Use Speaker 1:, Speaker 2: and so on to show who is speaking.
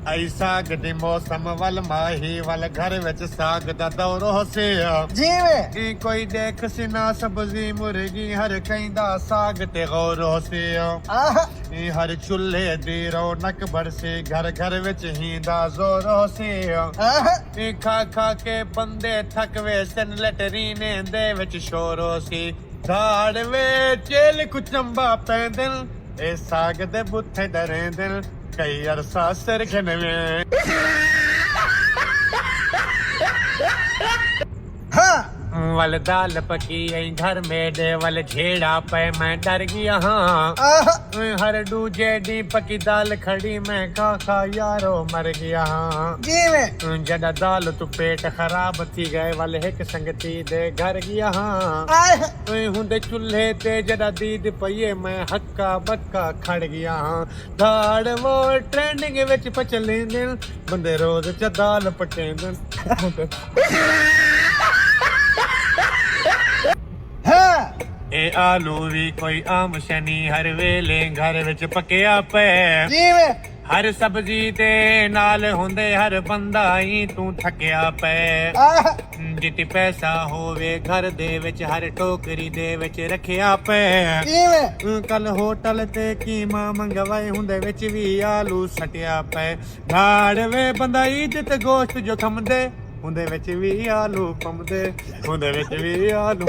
Speaker 1: आई साग दी मौसम वल माही वल घर विच साग दा दौरो से
Speaker 2: ਜਿਵੇਂ
Speaker 1: कोई देख सी ना सब्जी मुर्गी हर कहंदा साग ते गौरो से
Speaker 2: ਆਹ
Speaker 1: हर चूल्हे दी रौनक बरसे घर घर विच हींदा जोरो से
Speaker 2: ਆਹ
Speaker 1: खा खा के बंदे थक वे सन लटरीने दे विच शोरो सी झाड़ वे चेल कुचंबा पैंदल ए साग दे बुथे डरेंदल कई अरसा सिर खनवे
Speaker 2: ਹਾਂ
Speaker 1: वल दाल पकी आई घर में दे वल झेड़ा पे मैं डर गया हाँ
Speaker 2: ਆਹ
Speaker 1: हर दूजे दी पकी दाल खड़ी मैं खा खा यारो मर गया हाँ
Speaker 2: ਜਿਵੇਂ
Speaker 1: जदा दाल तू पेट खराब थी गए वाले एक संगती दे घर गया हाँ
Speaker 2: ਆਹ
Speaker 1: हुंदे चूल्हे ते जदा दीद पईए मैं हक्का बक्का खड़ गया हाँ दाल वो ट्रेंडिंग विच पचलेंदे बंदे रोज च दाल पटेंदे
Speaker 2: ਹਾਂ
Speaker 1: ए आलू भी कोई आम शनी हर वेले घर विच पकिया पे
Speaker 2: ਜਿਵੇਂ
Speaker 1: हर सब्जी दे नाल हुंदे हर बंदा ही तू थकिया पे
Speaker 2: ਆਹ
Speaker 1: जिति पैसा होवे घर दे विच हर टोकरी दे विच रखिया पे
Speaker 2: ਜਿਵੇਂ
Speaker 1: कल होटल ते कीमा मंगवाए हुंदे विच भी आलू सटिया पे नाड़ वे बंदा ईद ते गोश्त जो खमदे हुंदे विच भी आलू पमदे हुंदे विच भी आलू